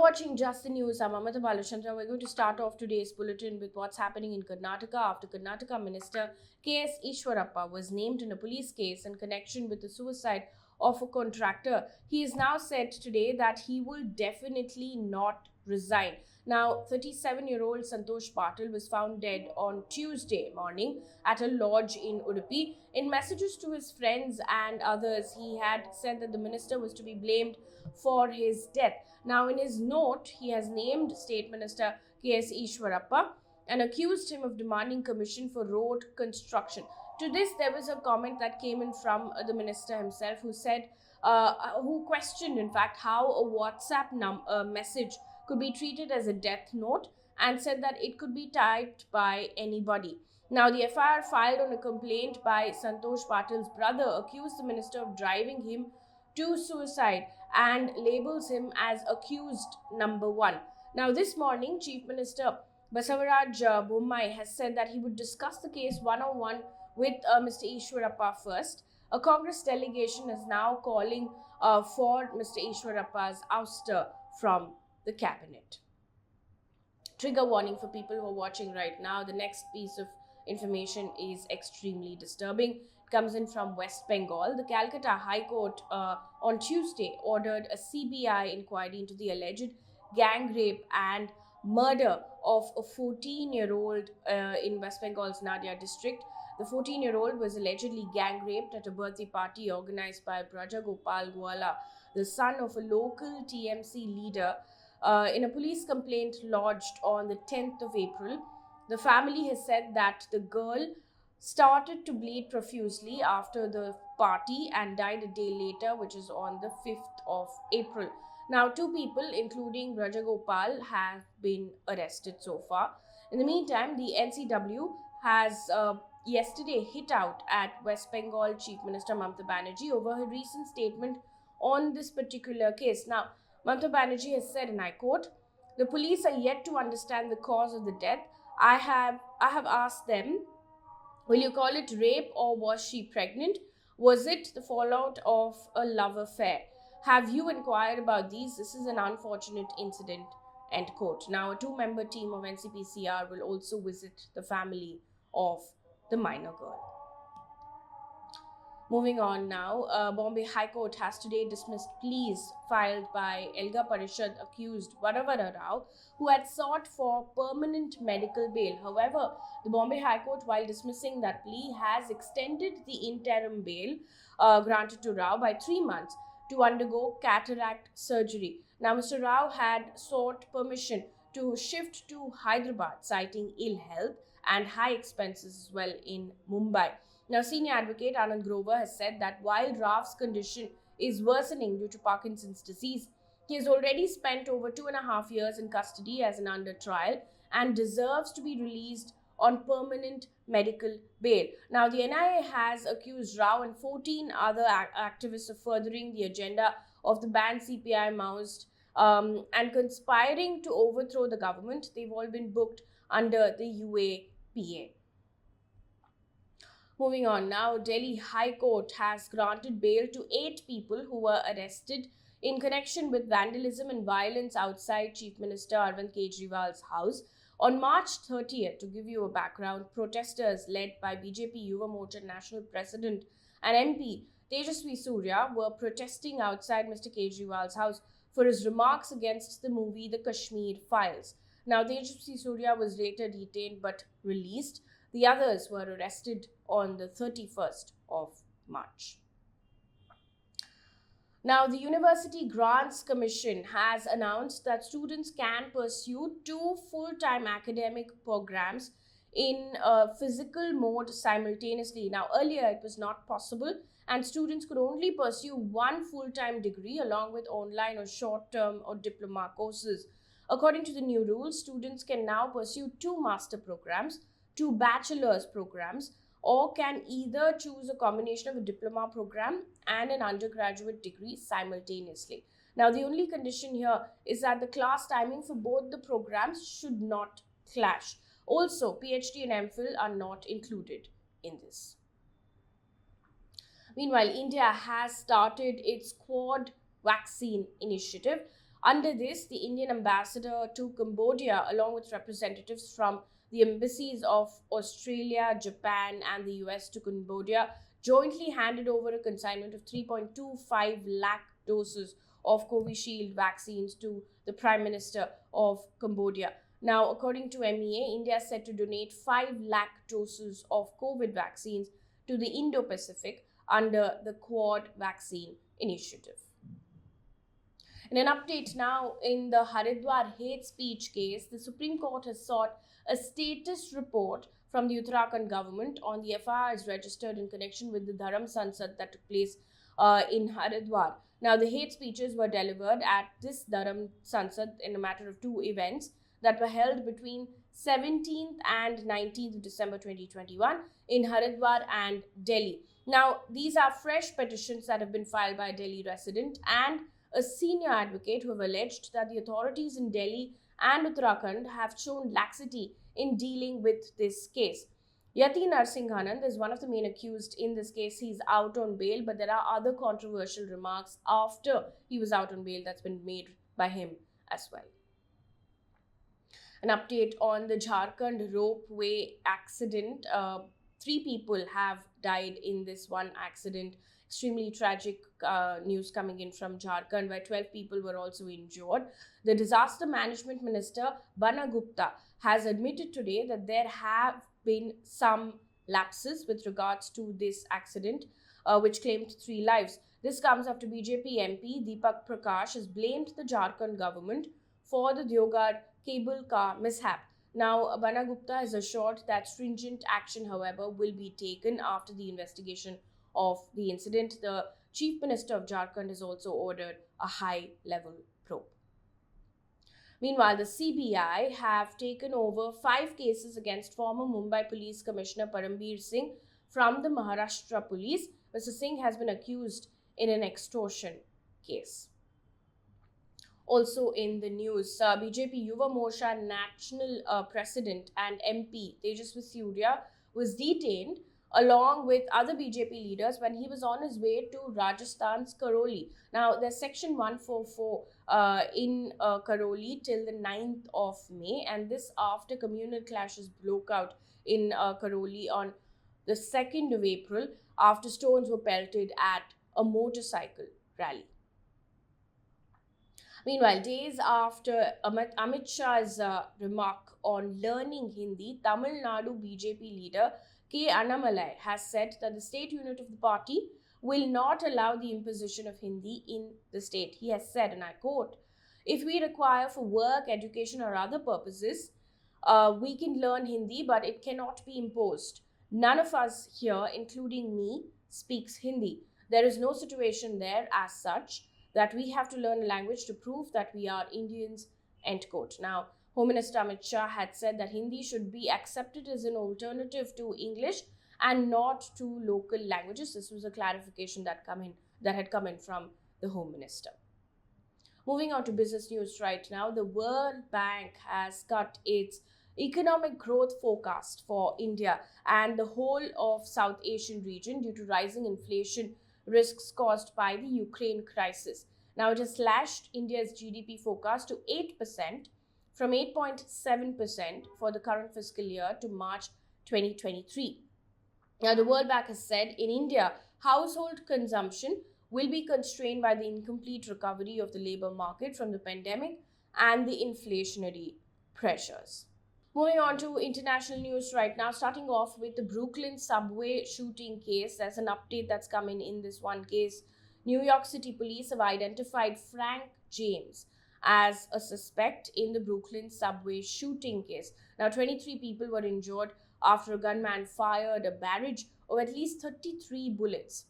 watching Just the News. I'm Amita Balachandra. We're going to start off today's bulletin with what's happening in Karnataka after Karnataka Minister K.S. Ishwarappa was named in a police case in connection with the suicide of a contractor. He is now said today that he will definitely not resign. Now, 37-year-old Santosh Patil was found dead on Tuesday morning at a lodge in Udupi. In messages to his friends and others, he had said that the minister was to be blamed for his death. Now, in his note, he has named State Minister K.S. Ishwarappa and accused him of demanding commission for road construction. To this, there was a comment that came in from the minister himself, who said, who questioned, in fact, how a WhatsApp message could be treated as a death note, and said that it could be typed by anybody. Now, the FIR filed on a complaint by Santosh Patil's brother accused the minister of driving him to suicide and labels him as accused number one. Now, this morning, Chief Minister Basavaraj Bommai has said that he would discuss the case one-on-one with Mr. Ishwarappa first. A Congress delegation is now calling for Mr. Ishwarappa's ouster from the cabinet. Trigger warning for people who are watching right now. The next piece of information is extremely disturbing. It comes in from West Bengal. The Calcutta High Court on Tuesday ordered a CBI inquiry into the alleged gang rape and murder of a 14-year-old in West Bengal's Nadia district. The 14-year-old was allegedly gang raped at a birthday party organized by Brajagopal Gwala, the son of a local TMC leader. In a police complaint lodged on the 10th of April, the family has said that the girl started to bleed profusely after the party and died a day later, which is on the 5th of April. Now, 2 people, including Rajagopal, have been arrested so far. In the meantime, the NCW has yesterday hit out at West Bengal Chief Minister Mamata Banerjee over her recent statement on this particular case. Now, Mamata Banerjee has said, and I quote, "The police are yet to understand the cause of the death. I have asked them, will you call it rape or was she pregnant? Was it the fallout of a love affair? Have you inquired about these? This is an unfortunate incident," end quote. Now, a 2-member team of NCPCR will also visit the family of the minor girl. Moving on now, Bombay High Court has today dismissed pleas filed by Elga Parishad accused Varavara Rao, who had sought for permanent medical bail. However, the Bombay High Court, while dismissing that plea, has extended the interim bail granted to Rao by 3 months to undergo cataract surgery. Now, Mr. Rao had sought permission to shift to Hyderabad, citing ill health and high expenses as well in Mumbai. Now, senior advocate Anand Grover has said that while Rao's condition is worsening due to Parkinson's disease, he has already spent over 2.5 years in custody as an under trial and deserves to be released on permanent medical bail. Now, the NIA has accused Rao and 14 other activists of furthering the agenda of the banned CPI Maoist and conspiring to overthrow the government. They've all been booked under the UAPA. Moving on now, Delhi High Court has granted bail to 8 people who were arrested in connection with vandalism and violence outside Chief Minister Arvind Kejriwal's house. On March 30th, to give you a background, protesters led by BJP Yuva Morcha National President and MP Tejasvi Surya were protesting outside Mr. Kejriwal's house for his remarks against the movie The Kashmir Files. Now, Tejasvi Surya was later detained but released. The others were arrested on the 31st of March. Now, the University Grants Commission has announced that students can pursue 2 full-time academic programs in physical mode simultaneously. Now, earlier it was not possible and students could only pursue 1 full-time degree along with online or short-term or diploma courses. According to the new rules, students can now pursue 2 master programs, 2 bachelor's programs, or can either choose a combination of a diploma program and an undergraduate degree simultaneously. Now, the only condition here is that the class timing for both the programs should not clash. Also, PhD and MPhil are not included in this. Meanwhile, India has started its Quad vaccine initiative. Under this, the Indian ambassador to Cambodia, along with representatives from the embassies of Australia, Japan, and the US to Cambodia, jointly handed over a consignment of 3.25 lakh doses of Covishield vaccines to the Prime Minister of Cambodia. Now, according to MEA, India is set to donate 5 lakh doses of COVID vaccines to the Indo-Pacific under the Quad Vaccine Initiative. In an update now, in the Haridwar hate speech case, the Supreme Court has sought a status report from the Uttarakhand government on the FIRs registered in connection with the dharam sansad that took place in Haridwar. Now, the hate speeches were delivered at this dharam sansad in a matter of two events that were held between 17th and 19th of December 2021 in Haridwar and Delhi. Now, these are fresh petitions that have been filed by a Delhi resident and a senior advocate who have alleged that the authorities in Delhi and Uttarakhand have shown laxity in dealing with this case. Yati Narsinghanand is one of the main accused in this case. He's out on bail, but there are other controversial remarks after he was out on bail that's been made by him as well. An update on the Jharkhand ropeway accident. 3 people have died in this one accident. Extremely tragic news coming in from Jharkhand, where 12 people were also injured. The Disaster Management Minister, Bana Gupta, has admitted today that there have been some lapses with regards to this accident, which claimed 3 lives. This comes after BJP MP Deepak Prakash has blamed the Jharkhand government for the Deoghar cable car mishap. Now, Bana Gupta has assured that stringent action, however, will be taken after the investigation of the incident. The Chief Minister of Jharkhand has also ordered a high-level probe. Meanwhile, the CBI have taken over 5 cases against former Mumbai Police Commissioner Parambir Singh from the Maharashtra Police. Mr. Singh has been accused in an extortion case. Also in the news, BJP Yuva Morcha National President and MP Tejasvi Surya was detained along with other BJP leaders when he was on his way to Rajasthan's Karauli. Now, there's section 144 in Karauli till the 9th of May, and this after communal clashes broke out in Karauli on the 2nd of April after stones were pelted at a motorcycle rally. Meanwhile, days after Amit Shah's remark on learning Hindi, Tamil Nadu BJP leader K. Annamalai has said that the state unit of the party will not allow the imposition of Hindi in the state. He has said, and I quote, "If we require for work, education or other purposes, we can learn Hindi, but it cannot be imposed. None of us here, including me, speaks Hindi. There is no situation there as such that we have to learn a language to prove that we are Indians," end quote. Now, Home Minister Amit Shah had said that Hindi should be accepted as an alternative to English and not to local languages. This was a clarification that had come in from the Home Minister. Moving on to business news right now, the World Bank has cut its economic growth forecast for India and the whole of South Asian region due to rising inflation risks caused by the Ukraine crisis. Now, it has slashed India's GDP forecast to 8% from 8.7% for the current fiscal year to March 2023. Now, the World Bank has said in India, household consumption will be constrained by the incomplete recovery of the labor market from the pandemic and the inflationary pressures. Moving on to international news right now, starting off with the Brooklyn subway shooting case. There's an update that's come in this one case. New York City police have identified Frank James as a suspect in the Brooklyn subway shooting case. Now, 23 people were injured after a gunman fired a barrage of at least 33 bullets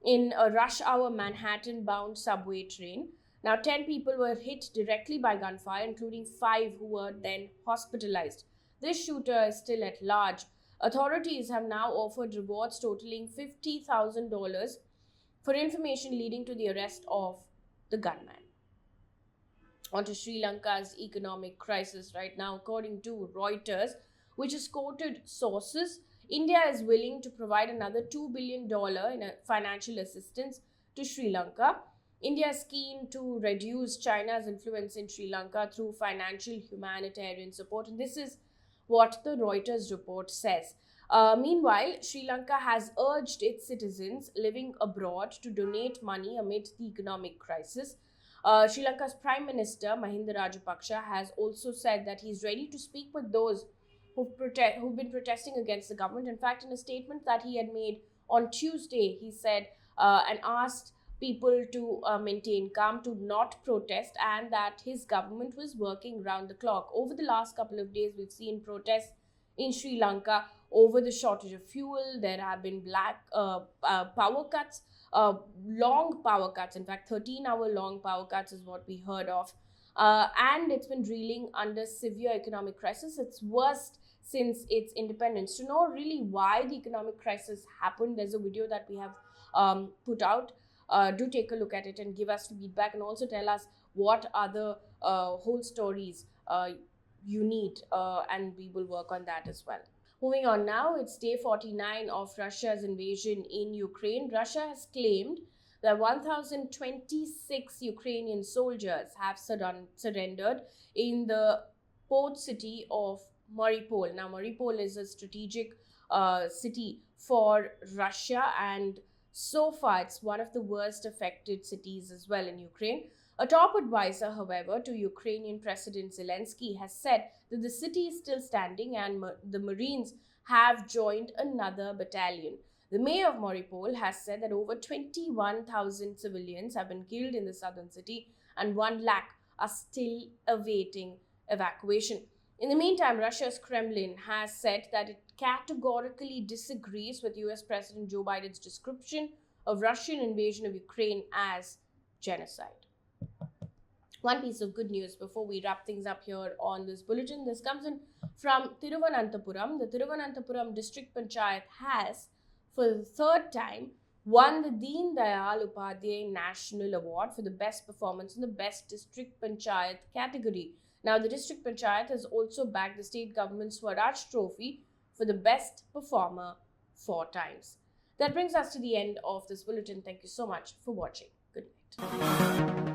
in a rush hour Manhattan-bound subway train. Now, 10 people were hit directly by gunfire, including 5 who were then hospitalized. This shooter is still at large. Authorities have now offered rewards totaling $50,000 for information leading to the arrest of the gunman. On to Sri Lanka's economic crisis right now. According to Reuters, which has quoted sources, India is willing to provide another $2 billion in financial assistance to Sri Lanka India is keen to reduce China's influence in Sri Lanka through financial humanitarian support. And this is what the Reuters report says. Meanwhile, Sri Lanka has urged its citizens living abroad to donate money amid the economic crisis. Sri Lanka's Prime Minister Mahinda Rajapaksa has also said that he's ready to speak with those who've been protesting against the government. In fact, in a statement that he had made on Tuesday, he said and asked people to maintain calm, to not protest, and that his government was working round the clock. Over the last couple of days, we've seen protests in Sri Lanka over the shortage of fuel. There have been power cuts, long power cuts. In fact, 13-hour long power cuts is what we heard of. And it's been reeling under severe economic crisis. It's worst since its independence. To know really why the economic crisis happened, there's a video that we have put out. Do take a look at it and give us feedback, and also tell us what other whole stories you need, and we will work on that as well. Moving on now, it's day 49 of Russia's invasion in Ukraine. Russia has claimed that 1,026 Ukrainian soldiers have surrendered in the port city of Mariupol. Now, Mariupol is a strategic city for Russia, and so far it's one of the worst affected cities as well in Ukraine. A top advisor, however, to Ukrainian President Zelensky has said that the city is still standing and the Marines have joined another battalion. The mayor of Mariupol has said that over 21,000 civilians have been killed in the southern city and 1 lakh are still awaiting evacuation. In the meantime, Russia's Kremlin has said that it categorically disagrees with US President Joe Biden's description of Russian invasion of Ukraine as genocide. One piece of good news before we wrap things up here on this bulletin. This comes in from Thiruvananthapuram. The Thiruvananthapuram District Panchayat has, for the third time, won the Deen Dayal Upadhyay National Award for the best performance in the Best District Panchayat category. Now, the District Panchayat has also bagged the state government Swaraj Trophy for the best performer 4 times. That brings us to the end of this bulletin. Thank you so much for watching. Good night.